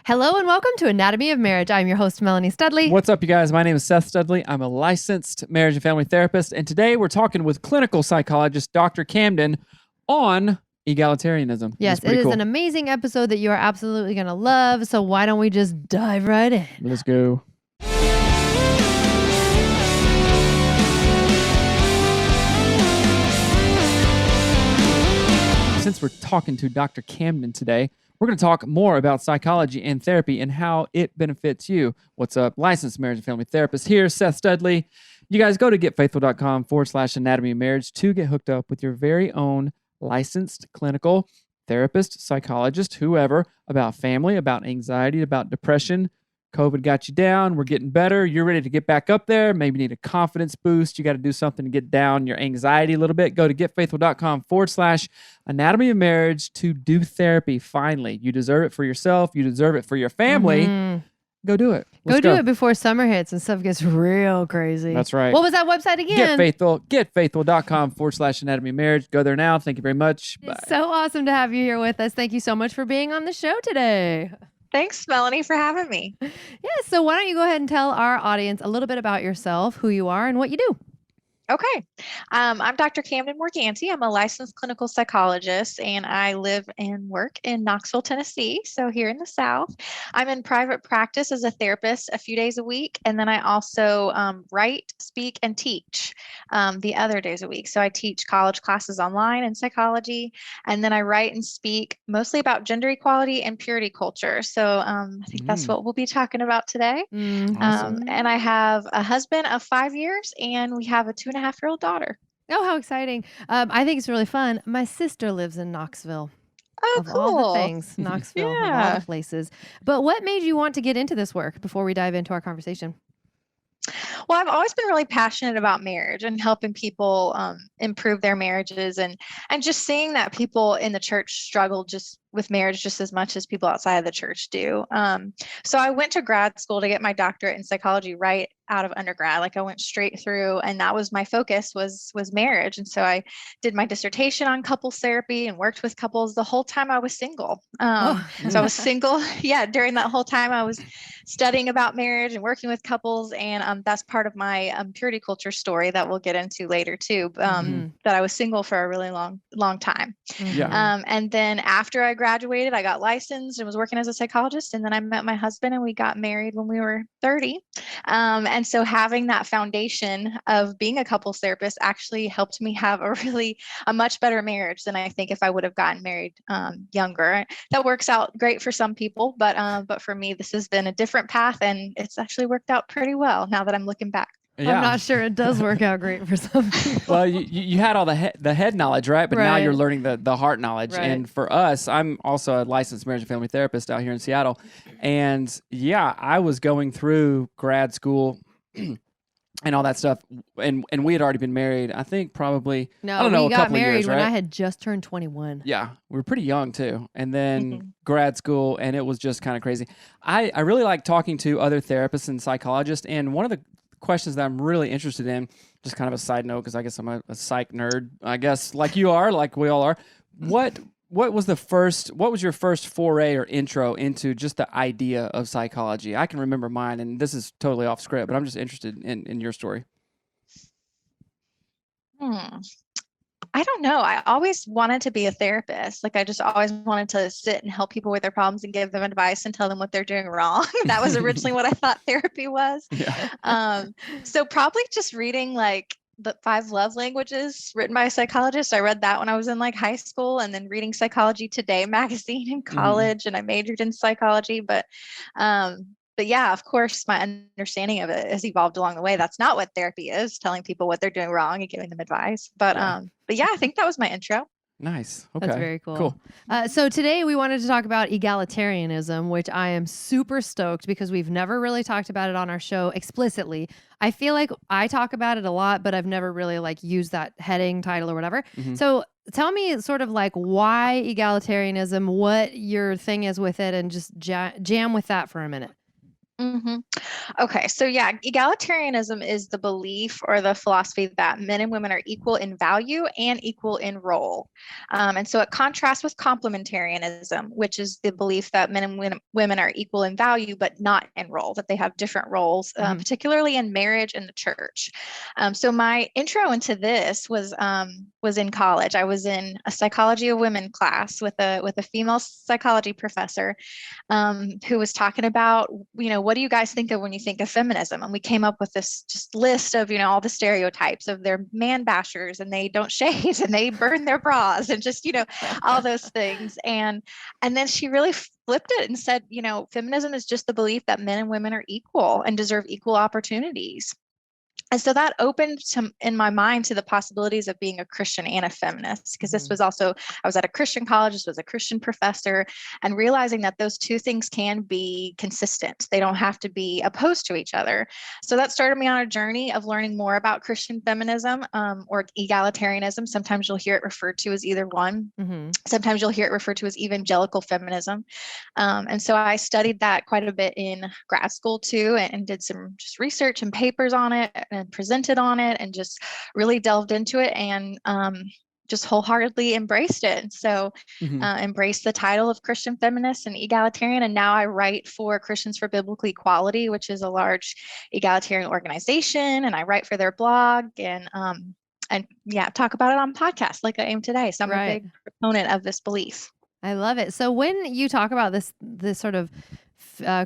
Hello and welcome to Anatomy of Marriage. I'm your host, Melanie Studley. What's up, you guys? My name is Seth Studley. I'm a licensed marriage and family therapist, and today we're talking with clinical psychologist Dr. Camden on egalitarianism. Yes, it is an amazing episode that you are absolutely going to love, so why don't we just dive right in? Let's go. Since we're talking to Dr. Camden today, we're going to talk more about psychology and therapy and how it benefits you. What's up? Licensed marriage and family therapist here, Seth Studley. You guys go to getfaithful.com/anatomy of marriage to get hooked up with your very own licensed clinical therapist, psychologist, whoever, about family, about anxiety, about depression. COVID got you down. We're getting better. You're ready to get back up there. Maybe need a confidence boost. You got to do something to get down your anxiety a little bit. Go to getfaithful.com/anatomy of marriage to do therapy. Finally, you deserve it for yourself. You deserve it for your family. Go do it. Go do it before summer hits and stuff gets real crazy. That's right. What was that website again? Getfaithful.com/anatomy of marriage. Go there now. Thank you very much. Bye. It's so awesome to have you here with us. Thank you so much for being on the show today. Thanks, Melanie, for having me. Yeah, so why don't you go ahead and tell our audience a little bit about yourself, who you are, and what you do. Okay. I'm Dr. Camden Morgante. I'm a licensed clinical psychologist, and I live and work in Knoxville, Tennessee, so here in the South. I'm in private practice as a therapist a few days a week, and then I also write, speak, and teach the other days a week. So I teach college classes online in psychology, and then I write and speak mostly about gender equality and purity culture. So I think that's what we'll be talking about today. Awesome. And I have a husband of 5 years, and we have a 2.5-year-old daughter. Oh, how exciting. I think it's really fun. My sister lives in Knoxville. Oh, of cool. all the things, Knoxville, of all the places. But what made you want to get into this work before we dive into our conversation? Well, I've always been really passionate about marriage and helping people improve their marriages and just seeing that people in the church struggle just with marriage just as much as people outside of the church do. So I went to grad school to get my doctorate in psychology right out of undergrad. Like I went straight through, and that was my focus was marriage. And so I did my dissertation on couples therapy and worked with couples the whole time I was single. So I was single. Yeah. During that whole time I was studying about marriage and working with couples. And that's part of my purity culture story that we'll get into later too. That I was single for a really long time. And then after I graduated, I got licensed and was working as a psychologist. And then I met my husband and we got married when we were 30. And so having that foundation of being a couples therapist actually helped me have a much better marriage than I think if I would have gotten married younger. That works out great for some people, but for me, this has been a different path, and it's actually worked out pretty well now that I'm looking back. Yeah. I'm not sure it does work out great for some people. Well, you had all the head knowledge, right? But now you're learning the heart knowledge. Right. And for us, I'm also a licensed marriage and family therapist out here in Seattle. And yeah, I was going through grad school and all that stuff. And we had already been married, I think probably, I don't know, we a got couple married of years, when right? I had just turned 21. Yeah, we were pretty young too. And then grad school, and it was just kind of crazy. I really like talking to other therapists and psychologists. And one of the questions that I'm really interested in, just kind of a side note, because I guess I'm a psych nerd, I guess, like you are, like we all are. What was your first foray or intro into just the idea of psychology? I can remember mine, and this is totally off script, but I'm just interested in your story. I don't know. I always wanted to be a therapist. Like I just always wanted to sit and help people with their problems and give them advice and tell them what they're doing wrong. That was originally what I thought therapy was. Yeah. So probably just reading like the 5 love languages written by a psychologist. I read that when I was in like high school, and then reading Psychology Today magazine in college, and I majored in psychology. But yeah, of course, my understanding of it has evolved along the way. That's not what therapy is, telling people what they're doing wrong and giving them advice. But yeah, I think that was my intro. Nice. Okay. That's very cool. So today we wanted to talk about egalitarianism, which I am super stoked because we've never really talked about it on our show explicitly. I feel like I talk about it a lot, but I've never really like used that heading, title, or whatever. So tell me sort of like why egalitarianism, what your thing is with it, and just jam with that for a minute. hmm Okay, so yeah, egalitarianism is the belief or the philosophy that men and women are equal in value and equal in role. And so it contrasts with complementarianism, which is the belief that men and women are equal in value, but not in role, that they have different roles, particularly in marriage and the church. So my intro into this was in college. I was in a psychology of women class with a female psychology professor who was talking about, what do you guys think of when you think of feminism? And we came up with this just list of, all the stereotypes of they're man bashers and they don't shave and they burn their bras and just, all those things. And then she really flipped it and said, feminism is just the belief that men and women are equal and deserve equal opportunities. And so that opened in my mind to the possibilities of being a Christian and a feminist, because this was also, I was at a Christian college, this was a Christian professor, and realizing that those two things can be consistent. They don't have to be opposed to each other. So that started me on a journey of learning more about Christian feminism or egalitarianism. Sometimes you'll hear it referred to as either one. Sometimes you'll hear it referred to as evangelical feminism. And so I studied that quite a bit in grad school too, and did some just research and papers on it and presented on it and just really delved into it and just wholeheartedly embraced it. So embraced the title of Christian feminist and egalitarian. And now I write for Christians for Biblical Equality, which is a large egalitarian organization. And I write for their blog and talk about it on podcasts like I am today. So I'm a big proponent of this belief. I love it. So when you talk about this sort of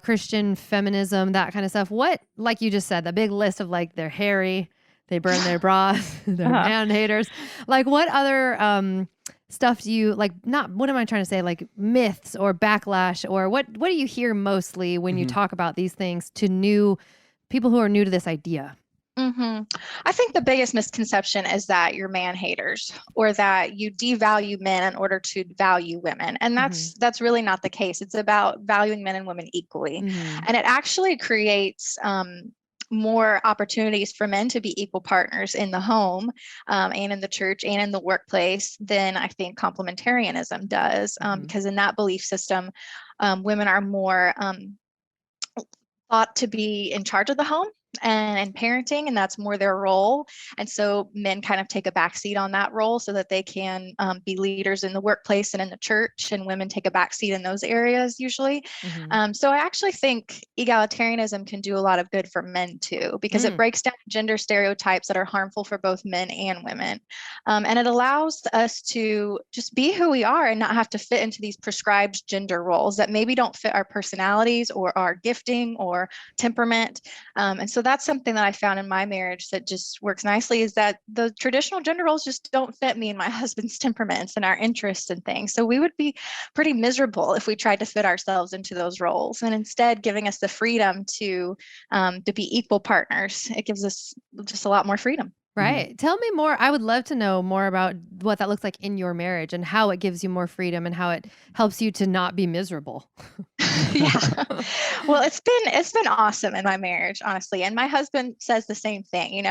Christian feminism, that kind of stuff, what, like you just said, the big list of like they're hairy, they burn their bras, they're man haters. Like what other stuff do you like? Not what am I trying to say? Like myths or backlash, or what do you hear mostly when you talk about these things to new people who are new to this idea? I think the biggest misconception is that you're man haters or that you devalue men in order to value women. And that's really not the case. It's about valuing men and women equally. And it actually creates more opportunities for men to be equal partners in the home and in the church and in the workplace than I think complementarianism does. Because in that belief system, women are more thought to be in charge of the home and parenting, and that's more their role. And so men kind of take a backseat on that role so that they can be leaders in the workplace and in the church, and women take a backseat in those areas usually. So I actually think egalitarianism can do a lot of good for men too, because it breaks down gender stereotypes that are harmful for both men and women. And it allows us to just be who we are and not have to fit into these prescribed gender roles that maybe don't fit our personalities or our gifting or temperament. And so that's something that I found in my marriage that just works nicely, is that the traditional gender roles just don't fit me and my husband's temperaments and our interests and things. So we would be pretty miserable if we tried to fit ourselves into those roles, and instead giving us the freedom to be equal partners. It gives us just a lot more freedom. Right. Tell me more. I would love to know more about what that looks like in your marriage and how it gives you more freedom and how it helps you to not be miserable. Yeah. Well, it's been awesome in my marriage, honestly. And my husband says the same thing.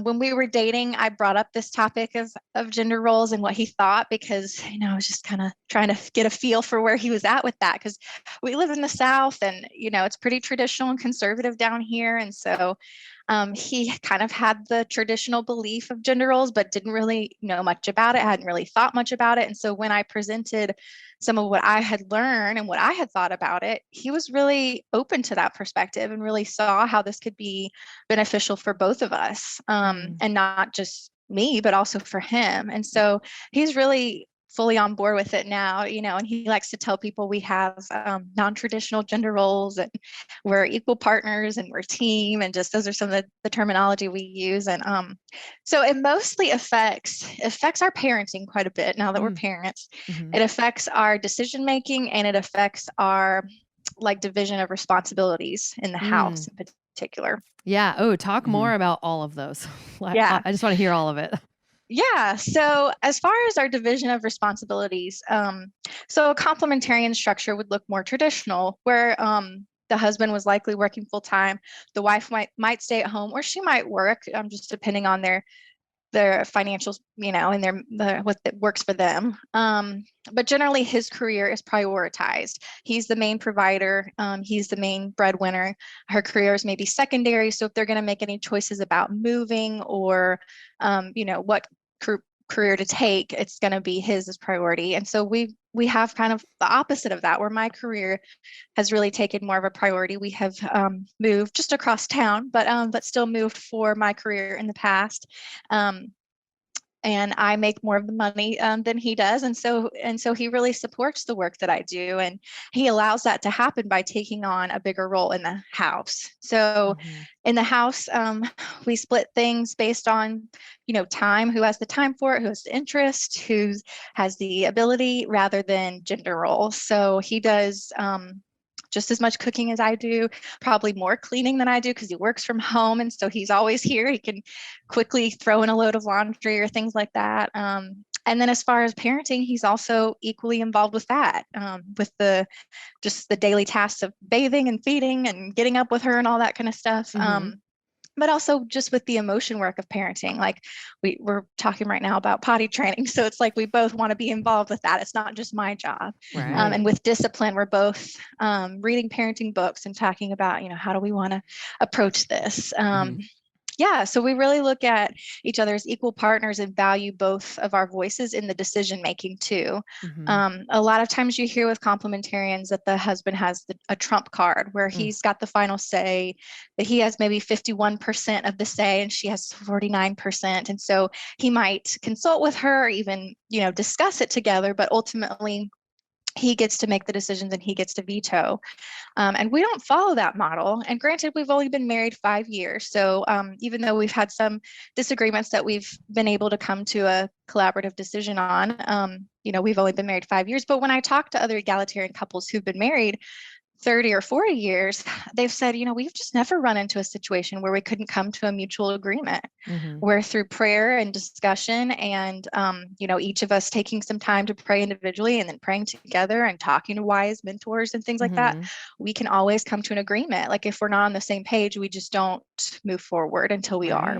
When we were dating, I brought up this topic of gender roles and what he thought, because, I was just kind of trying to get a feel for where he was at with that, because we live in the South and, it's pretty traditional and conservative down here. And so he kind of had the traditional belief of gender roles, but didn't really know much about it, hadn't really thought much about it. And so when I presented some of what I had learned and what I had thought about it, he was really open to that perspective and really saw how this could be beneficial for both of us, and not just me, but also for him. And so he's really fully on board with it now, and he likes to tell people we have non-traditional gender roles and we're equal partners and we're team, and just those are some of the terminology we use. And so it mostly affects our parenting quite a bit now that we're parents. It affects our decision making, and it affects our division of responsibilities in the house in particular. Yeah. Oh, talk more about all of those. Yeah. I just want to hear all of it. Yeah. So as far as our division of responsibilities, so a complementarian structure would look more traditional, where the husband was likely working full time. The wife might stay at home, or she might work, just depending on their their financial, and what works for them. But generally his career is prioritized. He's the main provider. He's the main breadwinner. Her career is maybe secondary. So if they're going to make any choices about moving or, what career to take, it's going to be his as priority. And so we have kind of the opposite of that, where my career has really taken more of a priority. We have moved just across town, but still moved for my career in the past. And I make more of the money than he does. And so he really supports the work that I do. And he allows that to happen by taking on a bigger role in the house. So in the house, we split things based on, time, who has the time for it, who has the interest, who has the ability, rather than gender roles. So he does just as much cooking as I do, probably more cleaning than I do, because he works from home. And so he's always here. He can quickly throw in a load of laundry or things like that. And then as far as parenting, he's also equally involved with that, with the daily tasks of bathing and feeding and getting up with her and all that kind of stuff. But also just with the emotion work of parenting. Like we're talking right now about potty training. So it's like we both want to be involved with that. It's not just my job. Right. And with discipline, we're both reading parenting books and talking about, how do we want to approach this? Yeah, so we really look at each other as equal partners and value both of our voices in the decision making too. A lot of times you hear with complementarians that the husband has a trump card where he's got the final say, that he has maybe 51% of the say and she has 49%. And so he might consult with her or even, discuss it together, but ultimately he gets to make the decisions and he gets to veto. And we don't follow that model. And granted, we've only been married 5 years. So even though we've had some disagreements that we've been able to come to a collaborative decision on, we've only been married 5 years. But when I talk to other egalitarian couples who've been married 30 or 40 years, they've said, we've just never run into a situation where we couldn't come to a mutual agreement, where through prayer and discussion and, each of us taking some time to pray individually and then praying together and talking to wise mentors and things like that, we can always come to an agreement. Like if we're not on the same page, we just don't move forward until we are.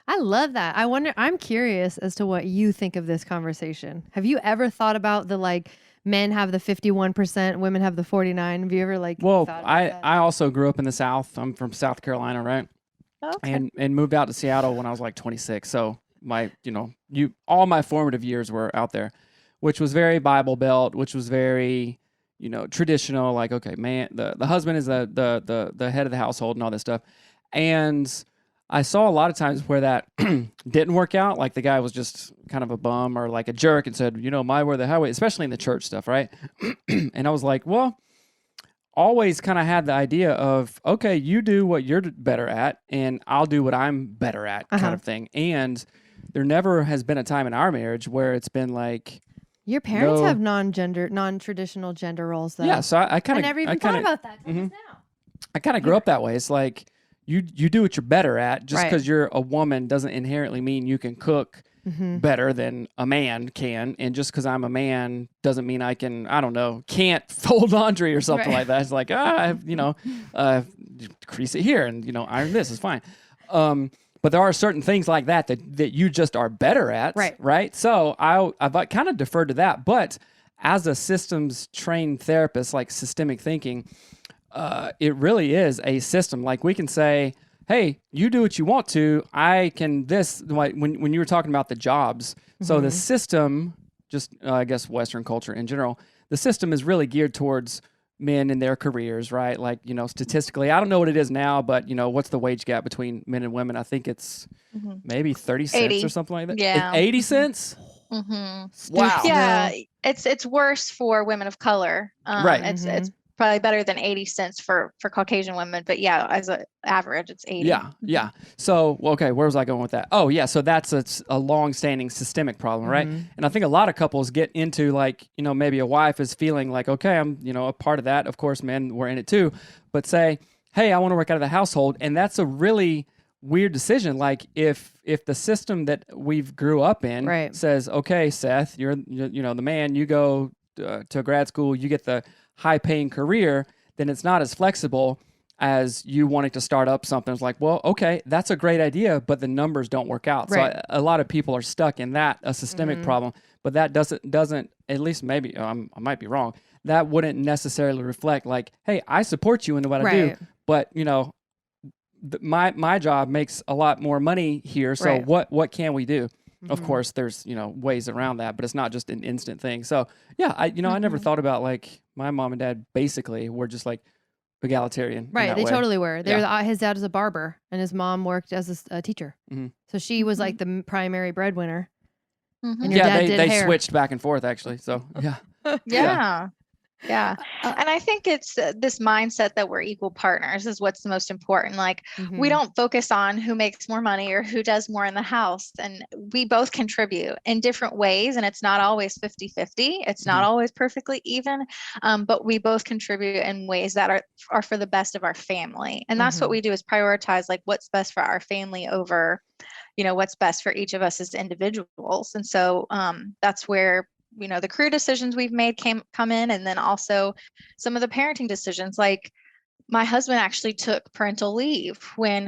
I love that. I'm curious as to what you think of this conversation. Have you ever thought about the men have the 51%, women have the 49%? Have you ever Well, thought about that? I also grew up in the South. I'm from South Carolina, right? Okay. And moved out to Seattle when I was 26. So all my formative years were out there, which was very Bible Belt, which was very, traditional. Like, okay, man, the husband is the head of the household and all this stuff. And I saw a lot of times where that didn't work out. Like the guy was just kind of a bum or like a jerk and said, my way or the highway, especially in the church stuff, right? And I was like, well, always kind of had the idea of, okay, you do what you're better at and I'll do what I'm better at kind of thing. And there never has been a time in our marriage where it's been like, your parents have non-traditional gender roles though. Yeah, so I kind of never even thought about that till just now. I kind of grew up that way. It's like you do what you're better at. Just because you're a woman doesn't inherently mean you can cook better than a man can. And just because I'm a man doesn't mean I can, can't fold laundry or something like that. It's like, crease it here and, iron this is fine. But there are certain things like that you just are better at. Right. So I've kind of deferred to that. But as a systems trained therapist, like systemic thinking, it really is a system. Like we can say, hey, you do what you want to. I can this, like when you were talking about the jobs. So the system, just I guess Western culture in general, the system is really geared towards men in their careers, right? Like, statistically, I don't know what it is now, but what's the wage gap between men and women? I think it's maybe 30 cents 80. or something like that. Yeah. 80 cents? Wow. Yeah. It's worse for women of color. Right. It's probably better than 80 cents for Caucasian women, but yeah, as an average, it's 80. Yeah. So, okay, where was I going with that? Oh, yeah. So that's a long-standing systemic problem, right? And I think a lot of couples get into maybe a wife is feeling like, okay, I'm, a part of that. Of course, men were in it too, but say, hey, I want to work out of the household, and that's a really weird decision. Like if the system that we've grew up in says, okay, Seth, you're the man, you go to grad school, you get the high-paying career, then it's not as flexible as you wanting to start up something. It's like, well, okay, that's a great idea, but the numbers don't work out. Right. So a lot of people are stuck in that, a systemic Mhm. problem, but that doesn't, at least maybe, I might be wrong, that wouldn't necessarily reflect like, hey, I support you in what I do, Right. but you know, my job makes a lot more money here. So Right. what can we do? Of Mhm. course, there's, you know, ways around that, but it's not just an instant thing. So yeah, I never Mhm. thought about like my mom and dad basically were just like egalitarian in Right. that They way. totally were. Yeah. His dad was a barber and his mom worked as a teacher. Mhm. So she was like Mhm. the primary breadwinner and Mhm. your Yeah, dad did they hair. switched back and forth actually. So yeah. Yeah. Yeah. Yeah. Uh, And I think it's this mindset that we're equal partners is what's the most important. Like, we mhm. don't focus on who makes more money or who does more in the house. And we both contribute in different ways. And it's not always 50-50. It's not Mhm. always perfectly even. But we both contribute in ways that are for the best of our family. And that's what Mhm. we do is prioritize like what's best for our family over, what's best for each of us as individuals. And so that's where the career decisions we've made come in, and then also some of the parenting decisions. Like, my husband actually took parental leave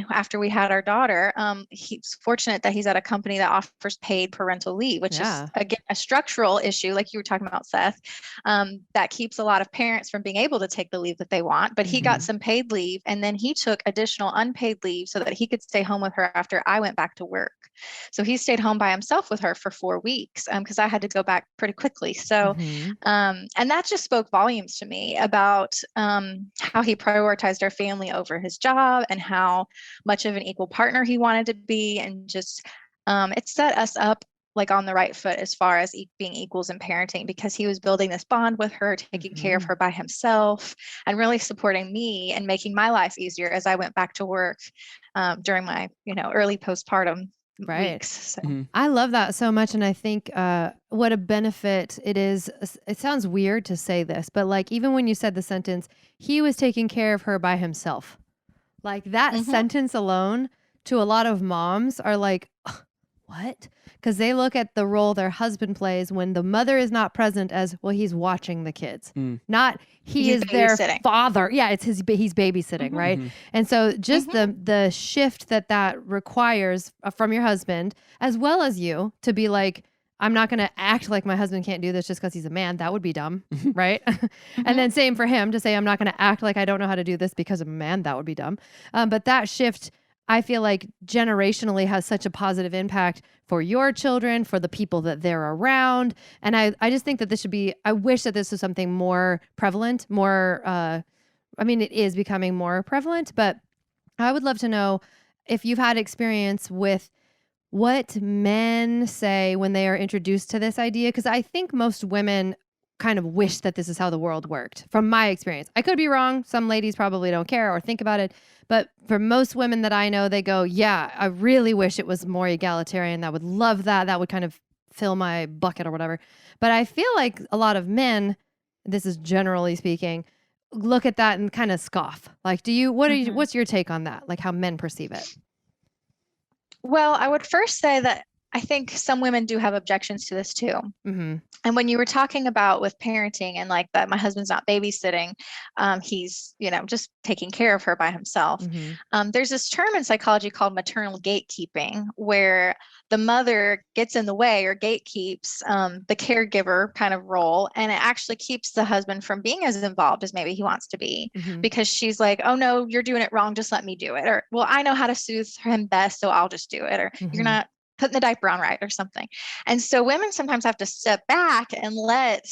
after we had our daughter. He's fortunate that he's at a company that offers paid parental leave, which is, Yeah. again, a structural issue, like you were talking about, Seth, that keeps a lot of parents from being able to take the leave that they want. But he got Mhm. some paid leave, and then he took additional unpaid leave so that he could stay home with her after I went back to work. So he stayed home by himself with her for 4 weeks because I had to go back pretty quickly. So, Mhm. and that just spoke volumes to me about how he prioritized our family over his job and how much of an equal partner he wanted to be. And just it set us up like on the right foot as far as being equals in parenting, because he was building this bond with her, taking care of Mhm. her by himself, and really supporting me and making my life easier as I went back to work during my early postpartum Right. weeks. So Mhm. I love that so much. And I think what a benefit it is. It sounds weird to say this, but like even when you said the sentence, he was taking care of her by himself. Like that mhm, sentence alone to a lot of moms are like, "Ugh, what?" Because they look at the role their husband plays when the mother is not present as, well, he's watching the kids, Mm. not he he's is their babysitting. father. Yeah, it's he's babysitting, Mhm, right? Mhm. And so just mhm, the shift that requires from your husband as well as you to be like, I'm not going to act like my husband can't do this just because he's a man. That would be dumb, right? And mhm. then same for him to say, I'm not going to act like I don't know how to do this because I'm a man. That would be dumb. But that shift, I feel like generationally has such a positive impact for your children, for the people that they're around. And I just think that this should be, I wish that this was something more prevalent, more, I mean, it is becoming more prevalent, but I would love to know if you've had experience with what men say when they are introduced to this idea, because I think most women kind of wish that this is how the world worked from my experience. I could be wrong. Some ladies probably don't care or think about it. But for most women that I know, they go, yeah, I really wish it was more egalitarian. I would love that. That would kind of fill my bucket or whatever. But I feel like a lot of men, this is generally speaking, look at that and kind of scoff. Like, Mhm. what's your take on that? Like how men perceive it? Well, I would first say that I think some women do have objections to this too. Mm-hmm. And when you were talking about with parenting and like that, my husband's not babysitting, he's, just taking care of her by himself. Mm-hmm. There's this term in psychology called maternal gatekeeping, where the mother gets in the way or gatekeeps the caregiver kind of role. And it actually keeps the husband from being as involved as maybe he wants to be, Mm-hmm. because she's like, oh, no, you're doing it wrong. Just let me do it. Or, well, I know how to soothe him best, so I'll just do it. Or you're Mm-hmm. not putting the diaper on right or something. And so women sometimes have to step back and let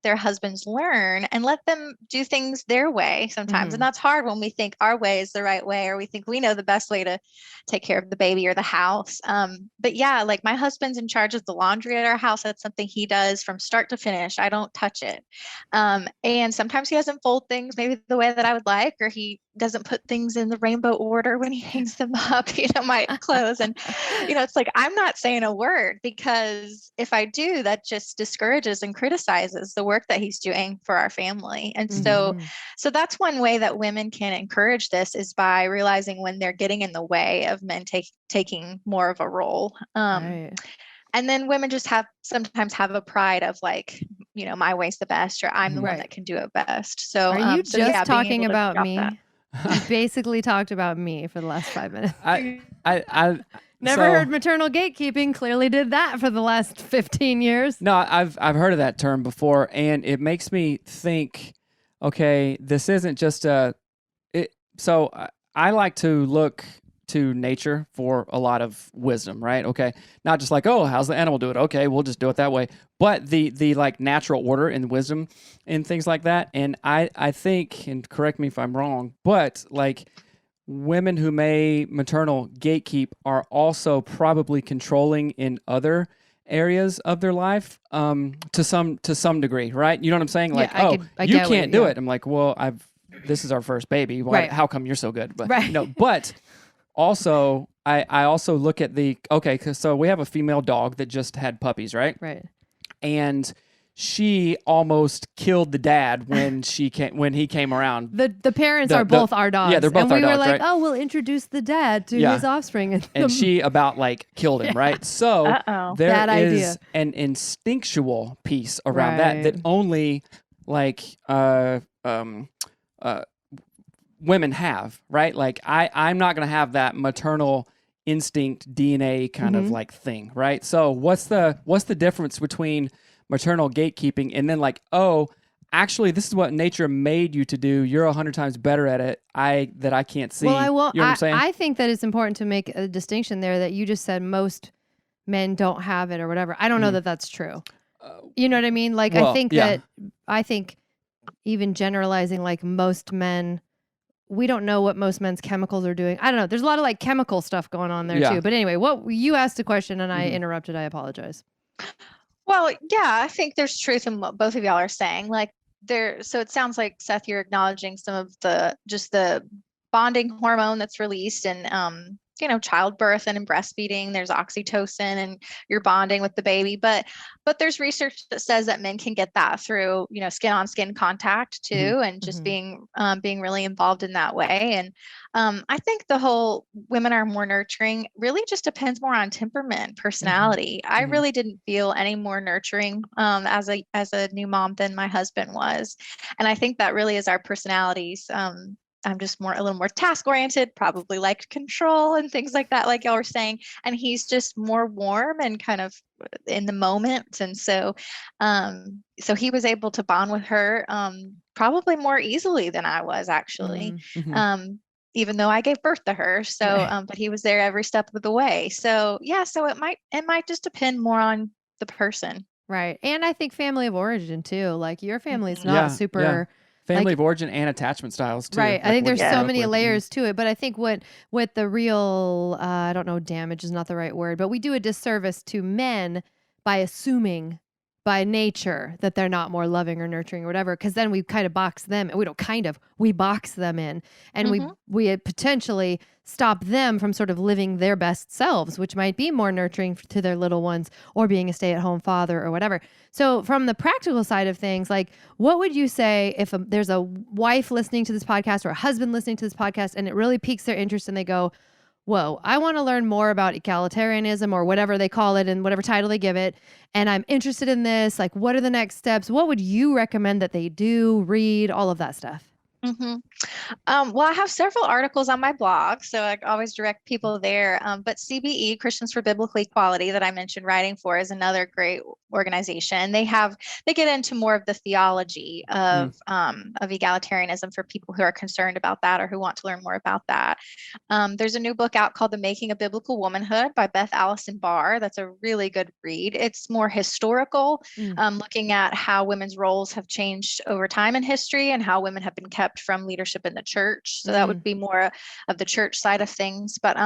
their husbands learn and let them do things their way sometimes. Mm-hmm. And that's hard when we think our way is the right way, or we think we know the best way to take care of the baby or the house. But yeah, like my husband's in charge of the laundry at our house. That's something he does from start to finish. I don't touch it. And sometimes he doesn't fold things maybe the way that I would like, or he doesn't put things in the rainbow order when he hangs them up, my clothes. And, it's like, I'm not saying a word, because if I do, that just discourages and criticizes the work that he's doing for our family. And so, Mm-hmm. so that's one way that women can encourage this, is by realizing when they're getting in the way of men taking more of a role. Right. And then women just sometimes have a pride of like, my way's the best, or I'm the Mhm. one Right. that can do it best. So, Are you so yeah, just being talking able to about drop that. me? You basically talked about me for the last 5 minutes. I Never so- heard maternal gatekeeping. Clearly did that for the last 15 years. No, I've heard of that term before, and it makes me think. Okay, this isn't just a. So I like to look to nature for a lot of wisdom, right? Okay, not just like, oh, how's the animal do it? Okay, we'll just do it that way. But the like natural order and wisdom and things like that. And I think, and correct me if I'm wrong, but like women who may maternal gatekeep are also probably controlling in other areas of their life to some degree, right? You know what I'm saying? Like, I you get can't do it. I'm like, well, this is our first baby. Why, Right. How come you're so good? But Right. but also I also look at so we have a female dog that just had puppies, right? Right. And she almost killed the dad when he came around. The parents are both our dogs. Yeah, they're both and our we were dogs, like, right? oh, we'll introduce the dad to Yeah. his offspring. And she about like killed him, right? So Uh-oh. there Bad is idea. an instinctual piece around that Right. only like women have, right? Like I'm not gonna have that maternal instinct DNA kind of like thing, right? So what's the difference between maternal gatekeeping and then like, oh, actually this is what nature made you to do. You're 100 times better at it. I can't see. Well, I will. You know what I'm saying? I think that it's important to make a distinction there that you just said most men don't have it or whatever. I don't know that that's true. You know what I mean? Like, well, I think even generalizing like most men, we don't know what most men's chemicals are doing. I don't know. There's a lot of like chemical stuff going on there Yeah. too. But anyway, what you asked a question and I interrupted. I apologize. Well, yeah, I think there's truth in what both of y'all are saying. Like so it sounds like, Seth, you're acknowledging some of the bonding hormone that's released in childbirth and in breastfeeding. There's oxytocin and you're bonding with the baby. But there's research that says that men can get that through, skin on skin contact too, and just being really involved in that way. And I think the whole women are more nurturing really just depends more on temperament, personality. I really didn't feel any more nurturing as a new mom than my husband was. And I think that really is our personalities. I'm just a little more task oriented, probably like control and things like that, like y'all were saying. And he's just more warm and kind of in the moment. And so he was able to bond with her probably more easily than I was actually. Even though I gave birth to her. So, but he was there every step of the way. So yeah, so it might just depend more on the person. Right. And I think family of origin too. Like your family's not Yeah, super family of origin and attachment styles too. right. Like I think what there's you so grew up many with. layers to it. But I think what the real, I don't know, damage is not the right word, but we do a disservice to men by assuming by nature that they're not more loving or nurturing or whatever. Cause then we kind of box them. We box them in and we potentially stop them from sort of living their best selves, which might be more nurturing to their little ones or being a stay-at-home father or whatever. So from the practical side of things, like what would you say if there's a wife listening to this podcast or a husband listening to this podcast and it really piques their interest and they go, whoa, I want to learn more about egalitarianism or whatever they call it and whatever title they give it. And I'm interested in this. Like, what are the next steps? What would you recommend that they do, read, all of that stuff? Well, I have several articles on my blog, so I always direct people there. But CBE, Christians for Biblical Equality, that I mentioned writing for, is another great organization. They get into more of the theology of egalitarianism for people who are concerned about that or who want to learn more about that. There's a new book out called The Making of Biblical Womanhood by Beth, Allison, Barr. That's a really good read. It's more historical, looking at how women's roles have changed over time in history and how women have been kept from leadership in the church. So that would be more of the church side of things. But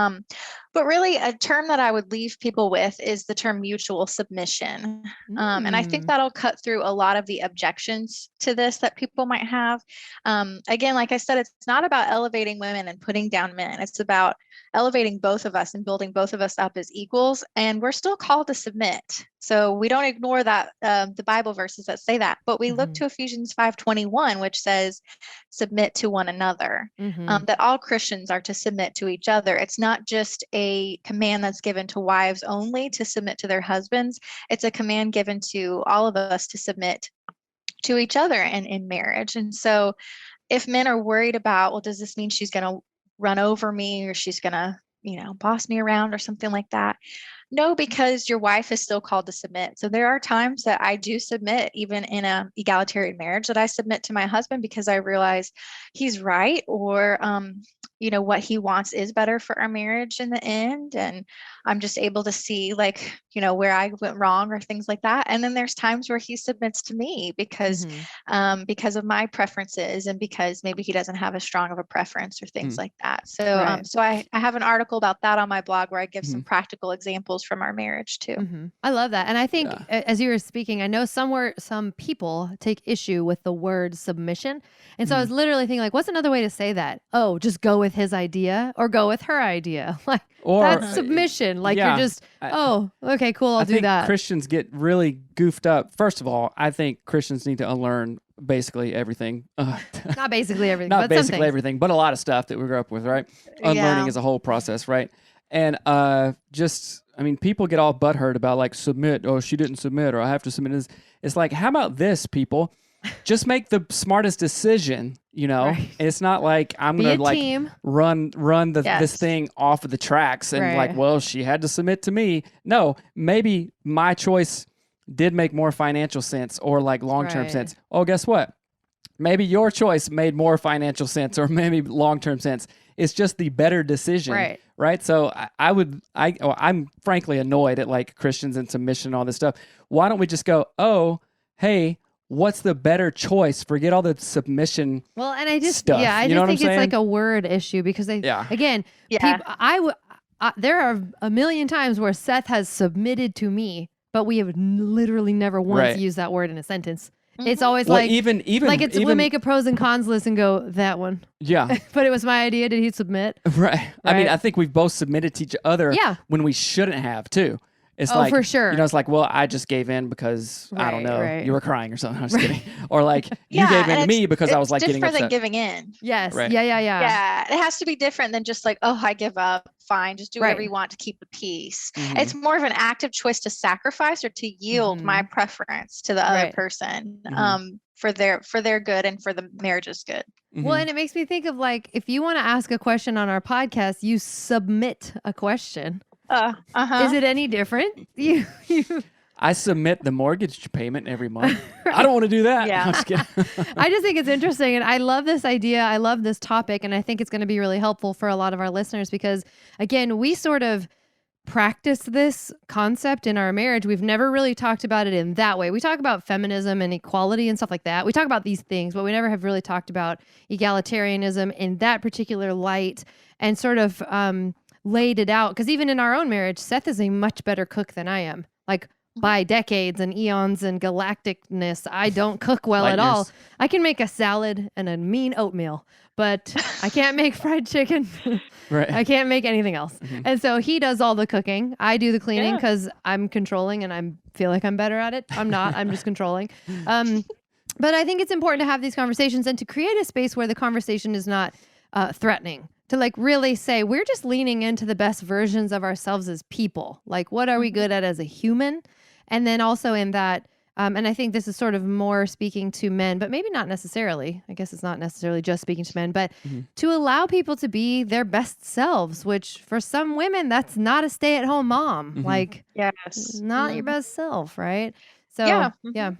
really a term that I would leave people with is the term mutual submission. And I think that'll cut through a lot of the objections to this that people might have. Again, like I said, it's not about elevating women and putting down men. It's about elevating both of us and building both of us up as equals. And we're still called to submit. So we don't ignore that, the Bible verses that say that, but we look to Ephesians 5:21, which says, submit to one another, that all Christians are to submit to each other. It's not just a command that's given to wives only to submit to their husbands. It's a command given to all of us to submit to each other and in marriage. And so if men are worried about, well, does this mean she's going to run over me, or she's going to, boss me around or something like that? No, because your wife is still called to submit. So there are times that I do submit, even in a egalitarian marriage, that I submit to my husband because I realize he's right, or what he wants is better for our marriage in the end. And I'm just able to see where I went wrong or things like that. And then there's times where he submits to me because of my preferences, and because maybe he doesn't have as strong of a preference or things like that. So Right. so I have an article about that on my blog where I give some practical examples from our marriage too. I love that. And I think as you were speaking, I know some people take issue with the word submission. And so I was literally thinking, what's another way to say that? Oh, just go with his idea or go with her idea. That's submission. You're just, okay, cool, I'll do that. I think Christians get really goofed up. First of all, I think Christians need to unlearn basically everything. Not basically everything, Not but basically everything, but a lot of stuff that we grew up with, right? Unlearning is a whole process, right? And people get all butthurt about submit. Oh, she didn't submit, or I have to submit. It's like, how about this, people? Just make the smartest decision, Right. It's not like I'm going to run this thing off of the tracks and well, she had to submit to me. No, maybe my choice did make more financial sense or long-term sense. Oh, guess what? Maybe your choice made more financial sense or maybe long-term sense. It's just the better decision. Right. So I'm frankly annoyed at Christians and submission and all this stuff. Why don't we just go, oh, hey, what's the better choice? Forget all the submission. Well, and I just stuff. I just think it's a word issue because there are a million times where Seth has submitted to me, but we have literally never once used that word in a sentence. It's always even we make a pros and cons list and go, that one. Yeah. But it was my idea. Did he submit? Right. I mean, I think we've both submitted to each other when we shouldn't have too. It's for sure. It's well, I just gave in because I don't know, you were crying or something. I'm just kidding. Or you gave in to me because I was getting upset. It's different than giving in. Yes. Right. Yeah. It has to be different than just oh, I give up. Fine. Just do whatever you want to keep the peace. It's more of an active choice to sacrifice or to yield my preference to the other person for their good and for the marriage's good. Well, and it makes me think of if you want to ask a question on our podcast, you submit a question. Is it any different? You I submit the mortgage payment every month. I don't want to do that. Yeah. I'm just kidding. I just think it's interesting, and I love this idea. I love this topic, and I think it's going to be really helpful for a lot of our listeners because, again, we sort of practice this concept in our marriage. We've never really talked about it in that way. We talk about feminism and equality and stuff like that. We talk about these things, but we never have really talked about egalitarianism in that particular light and sort of laid it out. Because even in our own marriage, Seth is a much better cook than I am. By decades and eons and galacticness, I don't cook well at all. I can make a salad and a mean oatmeal, but I can't make fried chicken. Right. I can't make anything else. And so he does all the cooking. I do the cleaning because I'm controlling and I feel like I'm better at it. I'm not. I'm just controlling. But I think it's important to have these conversations and to create a space where the conversation is not threatening. To really say, we're just leaning into the best versions of ourselves as people. What are we good at as a human? And then also in that, and I think this is sort of more speaking to men, but maybe not necessarily. I guess it's not necessarily just speaking to men, but to allow people to be their best selves, which for some women, that's not a stay-at-home mom. Not your best self, right? So, yeah.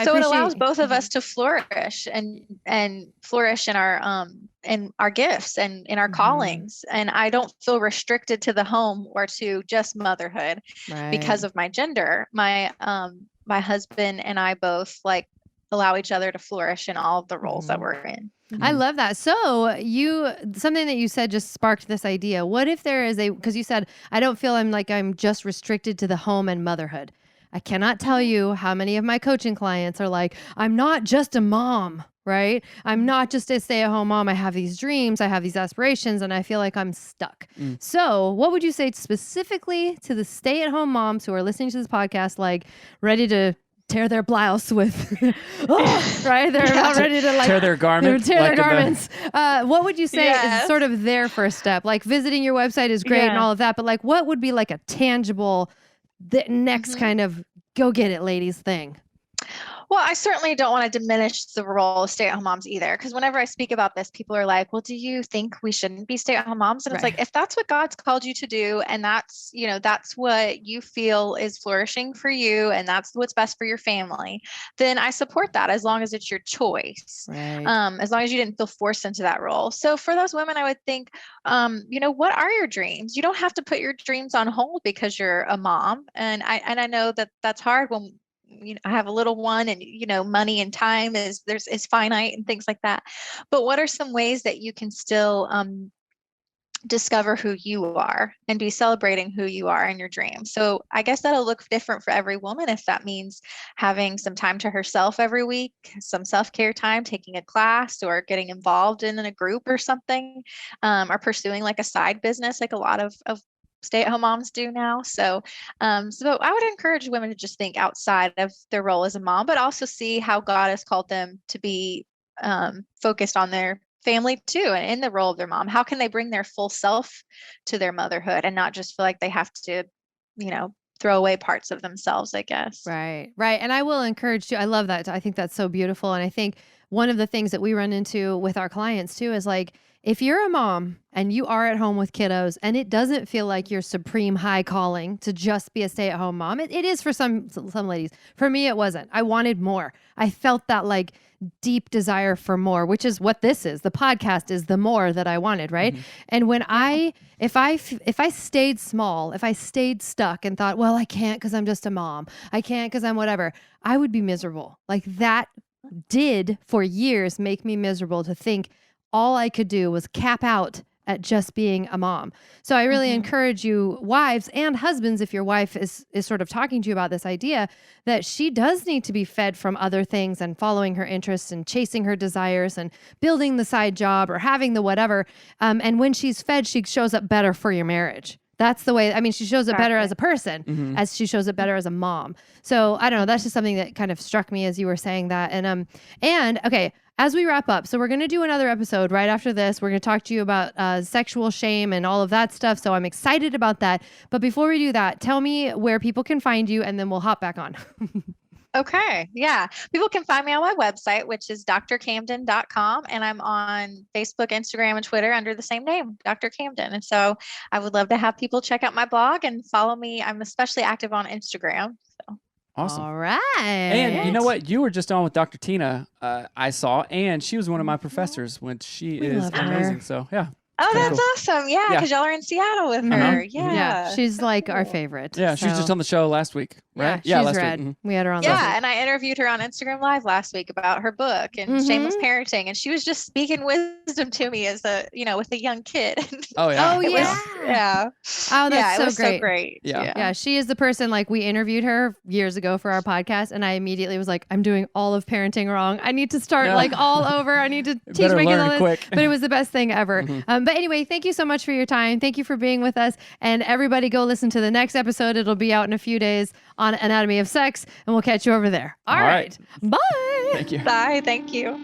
So it allows both of us to flourish and flourish in our gifts and in our callings. And I don't feel restricted to the home or to just motherhood because of my gender. My husband and I both allow each other to flourish in all of the roles that we're in. I love that. So something that you said just sparked this idea. What if there is because you said, I don't feel I'm just restricted to the home and motherhood. I cannot tell you how many of my coaching clients are I'm not just a mom, right? I'm not just a stay-at-home mom. I have these dreams, I have these aspirations, and I feel like I'm stuck. So what would you say specifically to the stay-at-home moms who are listening to this podcast, ready to tear their blouse with, right? They're about ready to tear their garments. What would you say is sort of their first step? Visiting your website is great and all of that, but what would be a tangible, the next kind of go get it ladies thing? Well, I certainly don't want to diminish the role of stay-at-home moms either, because whenever I speak about this, people are like, well, do you think we shouldn't be stay-at-home moms? And it's Right. like, if that's what God's called you to do, and that's, that's what you feel is flourishing for you, and that's what's best for your family, then I support that as long as it's your choice. Right. As long as you didn't feel forced into that role. So for those women, I would think, what are your dreams? You don't have to put your dreams on hold because you're a mom. And I know that that's hard when I have a little one, and money and time is finite and things like that. But what are some ways that you can still discover who you are and be celebrating who you are in your dreams? So I guess that'll look different for every woman. If that means having some time to herself every week, some self-care time, taking a class, or getting involved in a group or something, or pursuing like a side business, like a lot of stay-at-home moms do now. So I would encourage women to just think outside of their role as a mom, but also see how God has called them to be focused on their family too, and in the role of their mom. How can they bring their full self to their motherhood and not just feel like they have to, throw away parts of themselves, I guess. Right. And I will encourage you. I love that. I think that's so beautiful. And I think one of the things that we run into with our clients too is like, if you're a mom and you are at home with kiddos and it doesn't feel like your supreme high calling to just be a stay-at-home mom, it is for some ladies. For me, it wasn't. I wanted more. I felt that like deep desire for more, which is what this is. The podcast is the more that I wanted, right? Mm-hmm. And when if I stayed small, if I stayed stuck and thought, well, I can't because I'm just a mom, I can't because I'm whatever, I would be miserable. Like that did for years make me miserable to think all I could do was cap out at just being a mom. So I really encourage you, wives and husbands, if your wife is sort of talking to you about this idea, that she does need to be fed from other things and following her interests and chasing her desires and building the side job or having the whatever. And when she's fed, she shows up better for your marriage. That's the way. I mean, she shows up better as a person as she shows up better as a mom. So I don't know. That's just something that kind of struck me as you were saying that. And okay, as we wrap up, so we're going to do another episode right after this. We're going to talk to you about sexual shame and all of that stuff. So I'm excited about that. But before we do that, tell me where people can find you, and then we'll hop back on. Okay. Yeah. People can find me on my website, which is drcamden.com. And I'm on Facebook, Instagram, and Twitter under the same name, Dr. Camden. And so I would love to have people check out my blog and follow me. I'm especially active on Instagram. So. Awesome. All right. And you know what? You were just on with Dr. Tina, I saw, and she was one of my professors, which she is amazing. So, yeah. Oh, that's awesome. Yeah, because y'all are in Seattle with her. Yeah. She's like our favorite. Yeah, she was just on the show last week, right? Yeah, she's rad. Mm-hmm. We had her on last week. And I interviewed her on Instagram Live last week about her book and shameless parenting, and she was just speaking wisdom to me as with a young kid. Oh, yeah. Oh, that's it was so great. So great. Yeah, she is the person, like, we interviewed her years ago for our podcast, and I immediately was like, I'm doing all of parenting wrong. I need to start like all over. I need to teach my kids all this. But it was the best thing ever. But anyway, thank you so much for your time. Thank you for being with us. And everybody go listen to the next episode. It'll be out in a few days on Anatomy of Sex, and we'll catch you over there. All right. Bye. Thank you. Bye. Thank you.